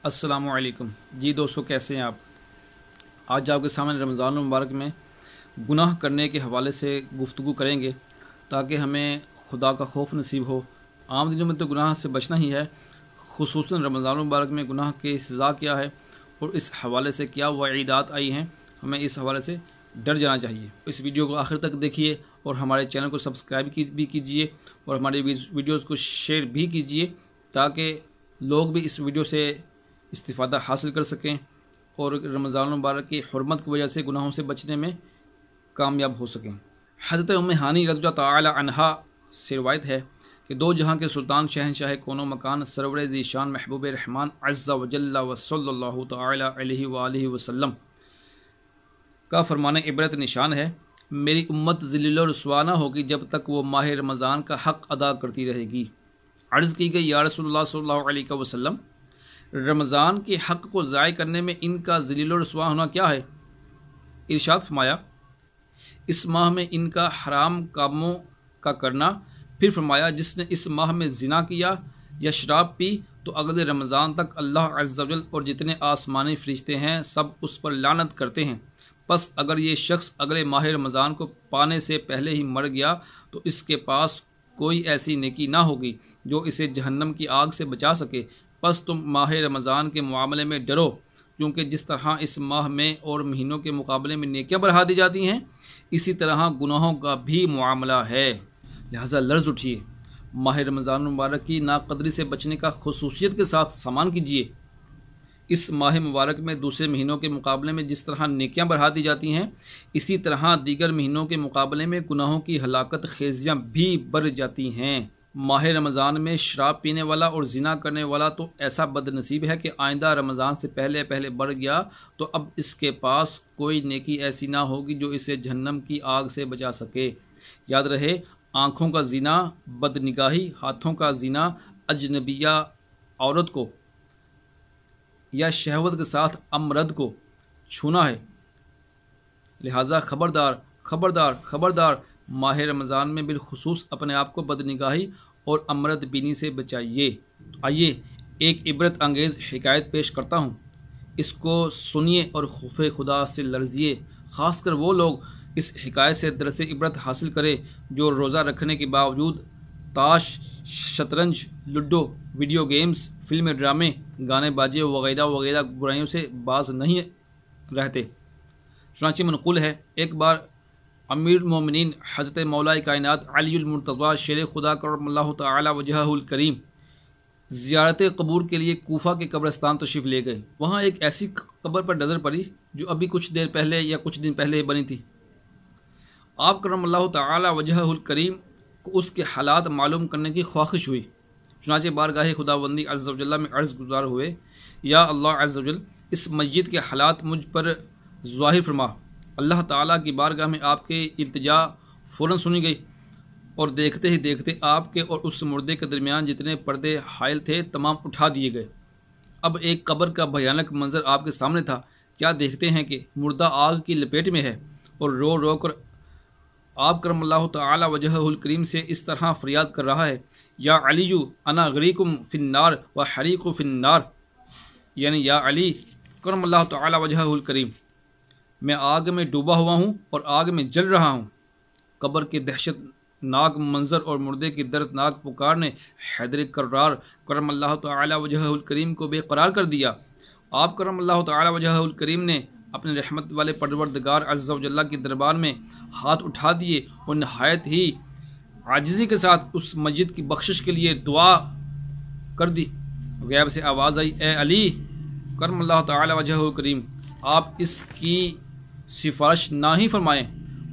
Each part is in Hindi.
अस्सलामुअलैकुम जी दोस्तों, कैसे हैं आप। आज आपके सामने रमज़ान मुबारक में गुनाह करने के हवाले से गुफ्तगू करेंगे ताकि हमें खुदा का खौफ नसीब हो। आम दिनों में तो गुनाह से बचना ही है, खुसूसन रमज़ान मुबारक में गुनाह की सज़ा क्या है और इस हवाले से क्या वईदात आई हैं, हमें इस हवाले से डर जाना चाहिए। इस वीडियो को आखिर तक देखिए और हमारे चैनल को सब्सक्राइब भी कीजिए और हमारी वीडियोज़ को शेयर भी कीजिए ताकि लोग भी इस वीडियो से इस्तिफ़ादा हासिल कर सकें और रमज़ान मुबारक की हुर्मत की वजह से गुनाहों से बचने में कामयाब हो सकें। हज़रत उम्मे हानी रज़ियल्लाहु ताला अन्हा से रिवायत है कि दो जहां के सुल्तान शहनशाह कोनो मकान सरवर ज़ीशान महबूब रहमान अज़्ज़ा व जल्ला व सल्लल्लाहु ताला अलैहि व आलिहि वसल्लम का फरमान इबरत निशान है, मेरी उम्मत ज़िल्ल रुस्वा न होगी जब तक वो माह रमज़ान का हक़ अदा करती रहेगी। अर्ज़ की गई, या रसूलुल्लाह सल्लल्लाहु अलैहि वसल्लम, रमज़ान के हक़ को ज़ाय करने में इनका ज़िल्ल रुस्वा होना क्या है। इरशाद फरमाया, इस माह में इनका हराम कामों का करना। फिर फरमाया, जिसने इस माह में ज़िना किया या शराब पी तो अगले रमज़ान तक अल्लाह अज़्ज़ा वजल और जितने आसमानी फरिश्ते हैं सब उस पर लानत करते हैं। बस अगर ये शख्स अगले माह रमज़ान को पाने से पहले ही मर गया तो इसके पास कोई ऐसी नेकी ना होगी जो इसे जहन्नम की आग से बचा सके। बस तुम माह रमज़ान के मामले में डरो, क्योंकि जिस तरह इस माह में और महीनों के मुकाबले में नेकियां बढ़ा दी जाती हैं, इसी तरह गुनाहों का भी मामला है। लिहाजा लर्ज़ उठिए, माह रमज़ान मुबारक की नाकदरी से बचने का खुसूसियत के साथ सामान कीजिए। इस माह मुबारक में दूसरे महीनों के मुकाबले में जिस तरह नेकियां बढ़ा दी जाती हैं, इसी तरह दीगर महीनों के मुकाबले में गुनाहों की हलाकत खेजियाँ भी बढ़ जाती हैं। माह रमज़ान में शराब पीने वाला और ज़िना करने वाला तो ऐसा बदनसीब है कि आइंदा रमज़ान से पहले पहले बढ़ गया तो अब इसके पास कोई नेकी ऐसी ना होगी जो इसे जहन्नम की आग से बचा सके। याद रहे, आँखों का ज़िना बदनिगाही, हाथों का ज़िना अजनबिया औरत को या शहवत के साथ अमरद को छूना है। लिहाजा खबरदार खबरदार खबरदार, माह रमज़ान में बिलखुसूस अपने आप को बदनिगाही और अमरद बीनी से बचाइए। आइए एक इबरत अंगेज़ हिकायत पेश करता हूँ, इसको सुनिए और खौफ़े खुदा से लर्जिए। ख़ासकर वो लोग इस हिकायत से दरस इबरत हासिल करें जो रोज़ा रखने के बावजूद ताश, शतरंज, लूडो, वीडियो गेम्स, फिल्म, ड्रामे, गाने बाजे वगैरह वगैरह बुराइयों से बाज नहीं रहते। चुनांचे मनक़ूल है, एक बार अमीर मोमिनीन हज़रत मौलाए कायनात अलीउल मुर्तज़ा शेर खुदा करमल्लाहु तआला वजहुल करीम ज़ियारत कबूर के लिए कूफा के कब्रिस्तान तशरीफ़ ले गए। वहाँ एक ऐसी कब्र पर नज़र पड़ी जो अभी कुछ देर पहले या कुछ दिन पहले बनी थी। आप करमल्लाहु तआला वजहुल करीम को उसके हालात मालूम करने की ख्वाहिश हुई। चुनांचे बारगाह खुदावंदी अज़्ज़ा वजल्ला में अर्ज़ गुज़ार हुए, या अल्लाह अज़्ज़ा वजल, इस मस्जिद के हालात मुझ पर ज़ाहिर फरमा। अल्लाह ताला की बारगाह में आपके इल्तिजा फ़ौरन सुनी गई और देखते ही देखते आपके और उस मुर्दे के दरमियान जितने पर्दे हायल थे तमाम उठा दिए गए। अब एक कब्र का भयानक मंजर आपके सामने था। क्या देखते हैं कि मुर्दा आग की लपेट में है और रो रो कर आप करमल्लाहु तआला वजहुल करीम से इस तरह फरियाद कर रहा है, या अलीयू अना गरीकुम फिन्नार व हरीकु फिन्नार, यानी या अली करमल्लाहु तआला वजहुल करीम, मैं आग में डूबा हुआ हूँ और आग में जल रहा हूँ। कब्र के दहशतनाक मंजर और मुर्दे की दर्दनाक पुकार ने हैदर कर्रार करमल्लाहु तआला वजहुल करीम को बेकरार कर दिया। आप करमल्लाहु तआला वजहुल करीम ने अपने रहमत वाले परवरदिगार अज़्ज़ा वजल्ला के दरबार में हाथ उठा दिए और नहायत ही आजिज़ी के साथ उस मस्जिद की बख्शिश के लिए दुआ कर दी। गैब से आवाज़ आई, ए अली करमल्लाहु तआला वजहुल करीम, आप इसकी सिफारिश ना ही फरमाएं,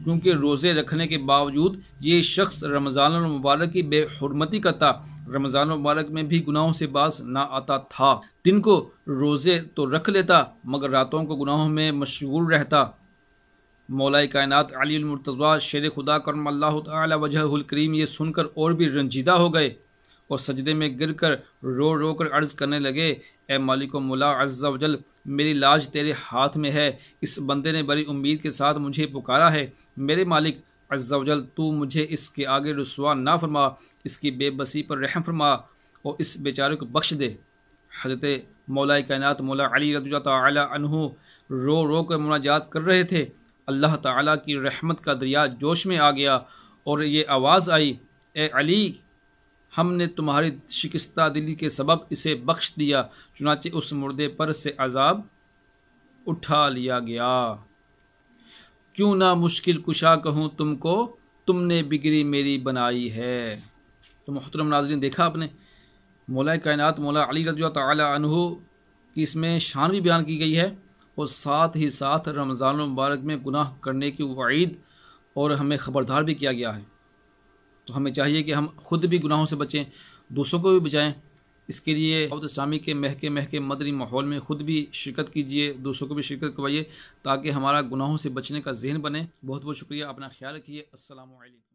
क्योंकि रोज़े रखने के बावजूद ये शख्स रमज़ान मुबारक की बेहुरमती करता, रमज़ान मुबारक में भी गुनाहों से बाज ना आता था। दिन को रोज़े तो रख लेता मगर रातों को गुनाहों में मशगूल रहता। मौलाए कायनात अलीउल मुर्तज़ा शेर खुदा करमल्लाहु तआला वजहुल करीम ये सुनकर और भी रंजीदा हो गए और सजदे में गिर कर रो रो कर अर्ज़ करने लगे, ए मालिक मौला अज़्ज़ा वजल, मेरी लाज तेरे हाथ में है। इस बंदे ने बड़ी उम्मीद के साथ मुझे पुकारा है। मेरे मालिक अज़्ज़ा वजल, तू मुझे इसके आगे रुस्वा ना फरमा, इसकी बेबसी पर रहम फरमा और इस बेचारे को बख्श दे। हज़रत मौला कायनात मौला अली रज़ियल्लाहु ताला अन्हु रो रो कर मुनाजात कर रहे थे। अल्लाह ताला की रहमत का दरिया जोश में आ गया और ये आवाज़ आई, ए अली, हमने तुम्हारी शिकस्ता दिली के सबब इसे बख्श दिया। चुनाचे उस मुर्दे पर से अजाब उठा लिया गया। क्यों ना मुश्किल कुशा कहूँ तुमको, तुमने बिगड़ी मेरी बनाई है। तो मोहतरम नाज़रीन, देखा आपने मौला कायनात मौला अली रज़ियल्लाहु ताला अन्हु की इसमें शान भी बयान की गई है और साथ ही साथ रमज़ान मुबारक में गुनाह करने की वईद और हमें ख़बरदार भी किया गया है। तो हमें चाहिए कि हम खुद भी गुनाहों से बचें, दूसरों को भी बचाएं। इसके लिए दावत इस्लामी के महके मदनी माहौल में ख़ुद भी शिरकत कीजिए, दूसरों को भी शिरकत करवाइए ताकि हमारा गुनाहों से बचने का ज़हन बने। बहुत बहुत शुक्रिया, अपना ख्याल रखिए। अस्सलामु अलैकुम।